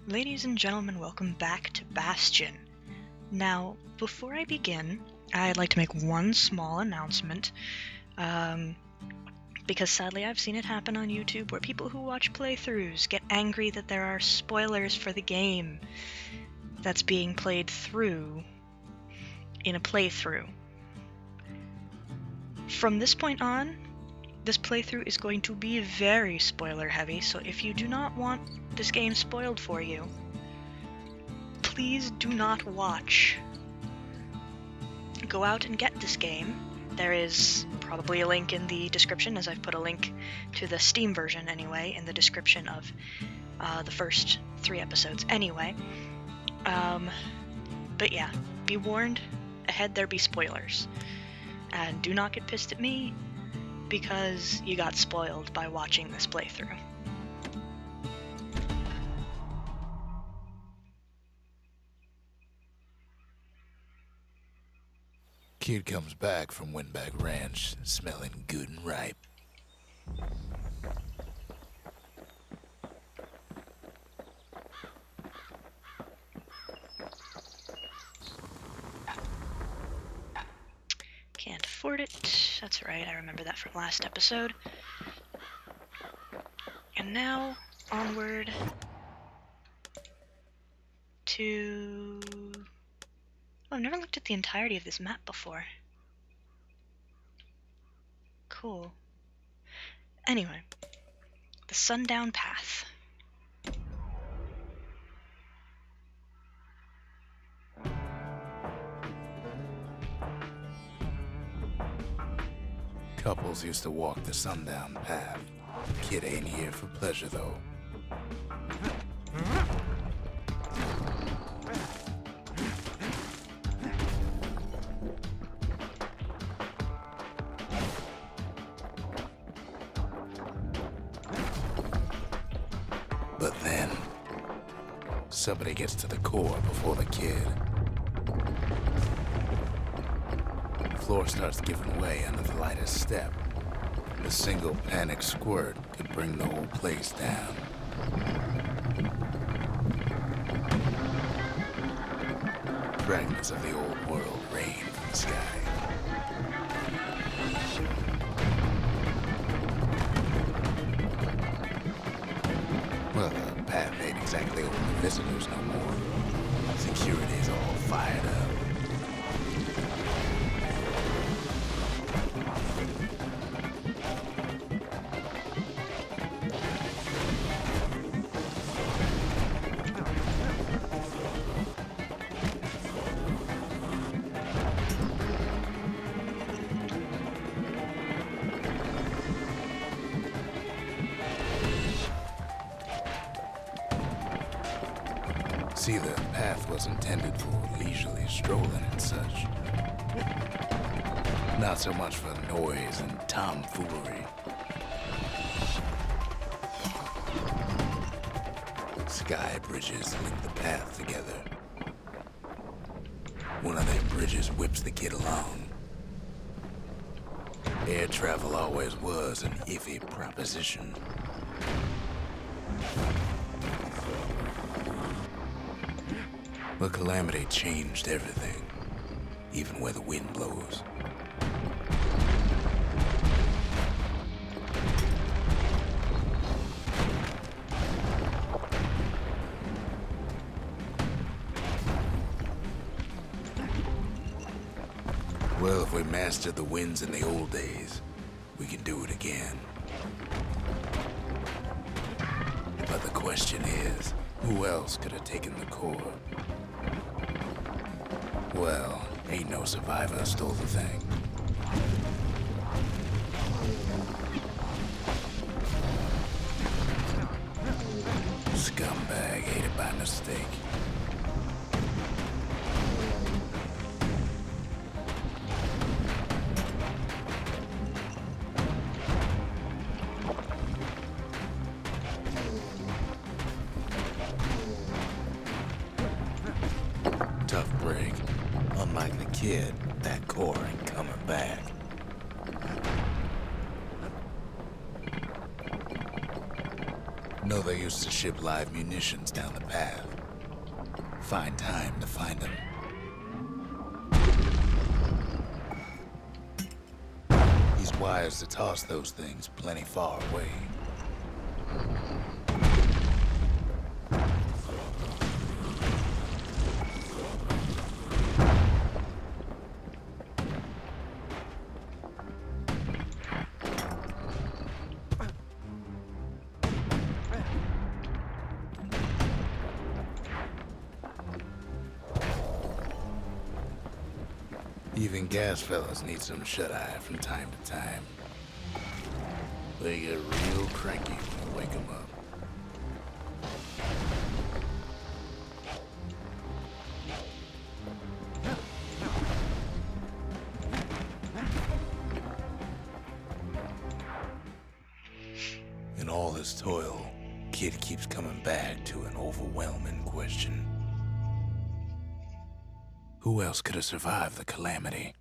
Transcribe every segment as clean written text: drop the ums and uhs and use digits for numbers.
Ladies and gentlemen, welcome back to Bastion. Now, before I begin, I'd like to make one small announcement, because sadly I've seen it happen on YouTube where people who watch playthroughs get angry that there are spoilers for the game that's being played through in a playthrough. From this point on, this playthrough is going to be very spoiler heavy, so if you do not want this game spoiled for you, please do not watch. Go out and get this game. There is probably a link in the description, as I've put a link to the Steam version anyway in the description of the first 3 episodes anyway. But yeah, be warned, ahead there be spoilers. And do not get pissed at me because you got spoiled by watching this playthrough. Kid comes back from Windbag Ranch, smelling good and ripe. Can't afford it. That's right, I remember that from last episode. And now, onward to... Oh, I've never looked at the entirety of this map before. Cool. Anyway, the Sundown Path. Couples used to walk the Sundown Path. Kid ain't here for pleasure, though. But then, somebody gets to the core before the kid. The floor starts giving way under the lightest step. A single panic squirt could bring the whole place down. Fragments of the old world rain from the sky. Well, the path ain't exactly open to visitors no more. Security's all fired up. See, the path was intended for leisurely strolling and such. Not so much for noise and tomfoolery. Sky bridges link the path together. One of them bridges whips the kid along. Air travel always was an iffy proposition. But calamity changed everything, even where the wind blows. Well, if we mastered the winds in the old days, we can do it again. But the question is, who else could have taken the core? Well, ain't no survivor stole the thing. Scumbag ate it by mistake. Tough break. Unlike the kid, that core ain't coming back. Know they used to ship live munitions down the path. Find time to find them. He's wise to toss those things plenty far away. Even gas fellas need some shut-eye from time to time. They get real cranky when you wake them up. In all this toil, Kid keeps coming back to an overwhelming question. Who else could have survived the calamity?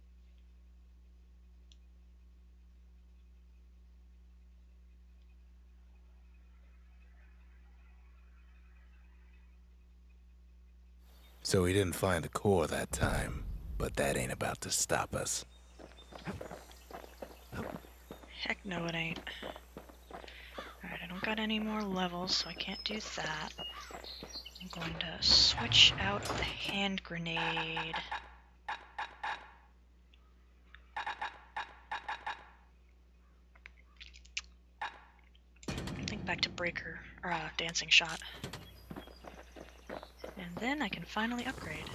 So he didn't find the core that time, but that ain't about to stop us. Heck no, it ain't. Alright, I don't got any more levels, so I can't do that. I'm going to switch out the hand grenade. I think back to breaker, or dancing shot. And then I can finally upgrade.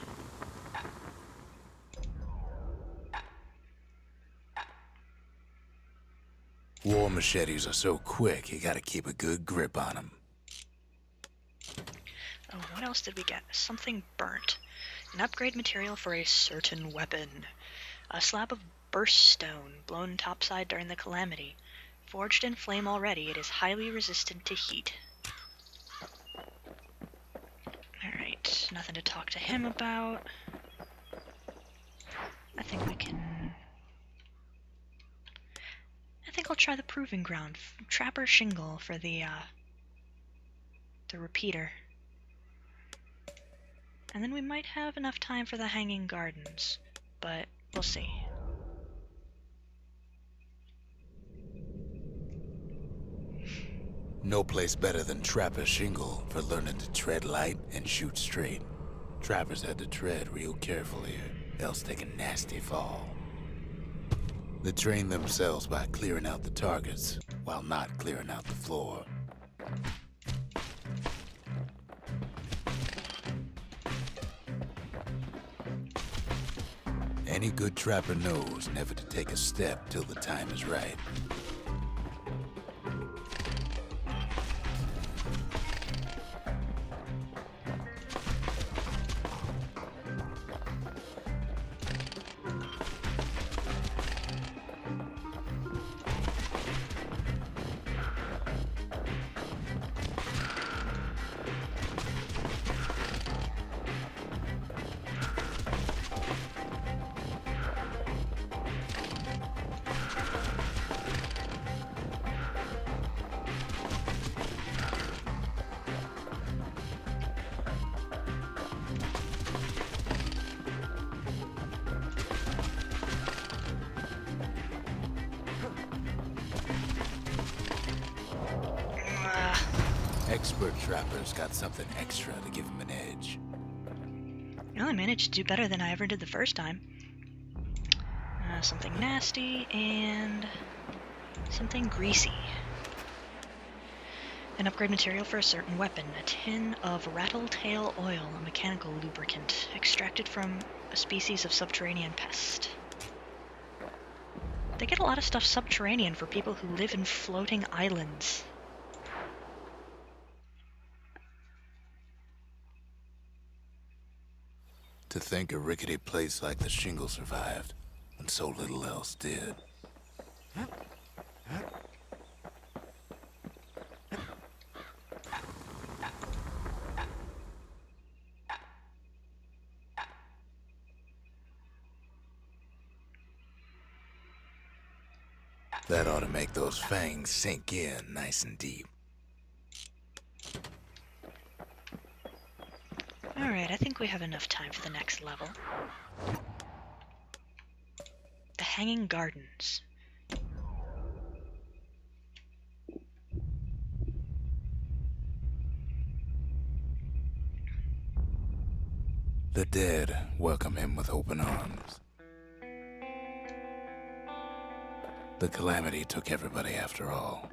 War machetes are so quick, you gotta keep a good grip on them. Oh, what else did we get? Something burnt. An upgrade material for a certain weapon. A slab of burst stone, blown topside during the calamity. Forged in flame already, it is highly resistant to heat. Alright, nothing to talk to him about. I think we can... I think I'll try the proving ground. Trapper shingle for the repeater. And then we might have enough time for the hanging gardens, but we'll see. No place better than Trapper Shingle for learning to tread light and shoot straight. Trappers had to tread real careful here, else take a nasty fall. They train themselves by clearing out the targets, while not clearing out the floor. Any good trapper knows never to take a step till the time is right. Expert trappers got something extra to give them an edge. Well, I managed to do better than I ever did the first time. Something nasty and something greasy. An upgrade material for a certain weapon. A tin of rattletail oil, a mechanical lubricant, extracted from a species of subterranean pest. They get a lot of stuff subterranean for people who live in floating islands. To think a rickety place like the Shingle survived, when so little else did. That ought to make those fangs sink in nice and deep. Alright, I think we have enough time for the next level. The Hanging Gardens. The dead welcome him with open arms. The calamity took everybody after all.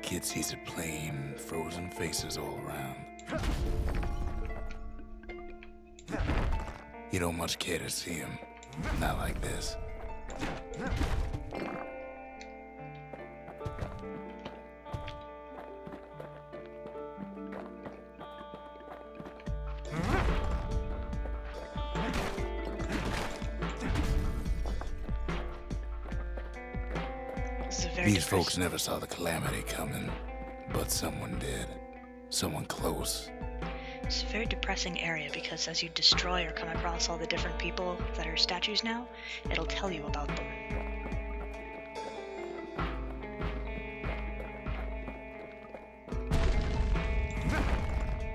Kid sees it plain, frozen faces all around. You don't much care to see him, not like this. These folks never saw the calamity coming, but someone did. Someone close. It's a very depressing area because as you destroy or come across all the different people that are statues now, it'll tell you about them.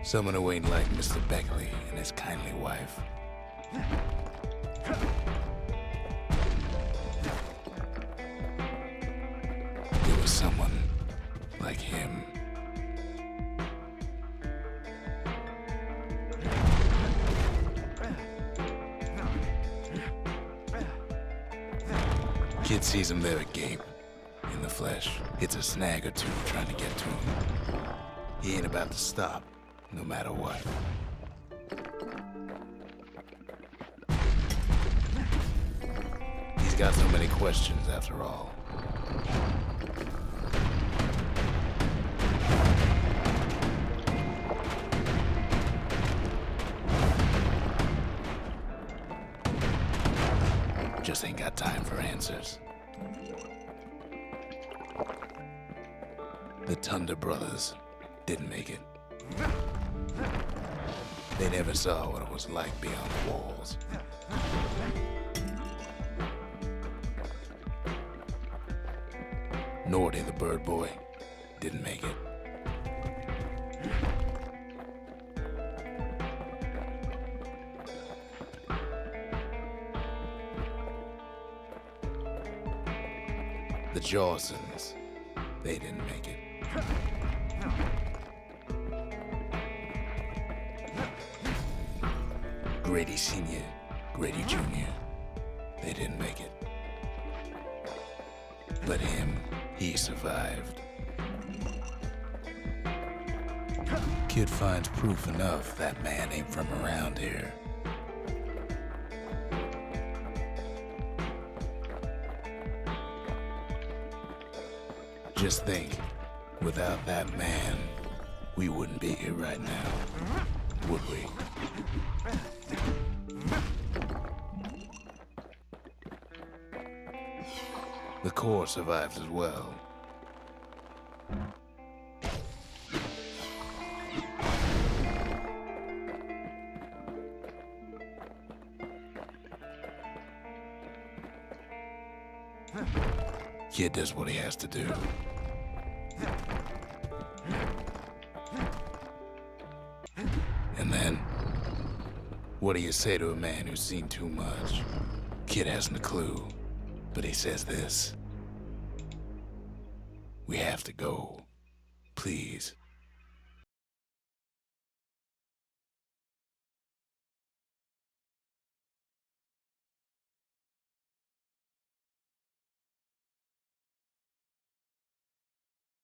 Someone who ain't like Mr. Beckley and his kindly wife. There was someone like him. Kid sees him there agape, in the flesh. Hits a snag or two trying to get to him. He ain't about to stop, no matter what. He's got so many questions after all. Just ain't got time for answers. The Thunder brothers didn't make it. They never saw what it was like beyond the walls. Nordy the bird boy didn't make it. The Jawsons, they didn't make it. Grady Sr., Grady Jr., they didn't make it. But him, he survived. Kid finds proof enough that man ain't from around here. Just think, without that man, we wouldn't be here right now, would we? The core survives as well. Kid does what he has to do. And then, what do you say to a man who's seen too much? Kid hasn't a clue, but he says this. We have to go. Please.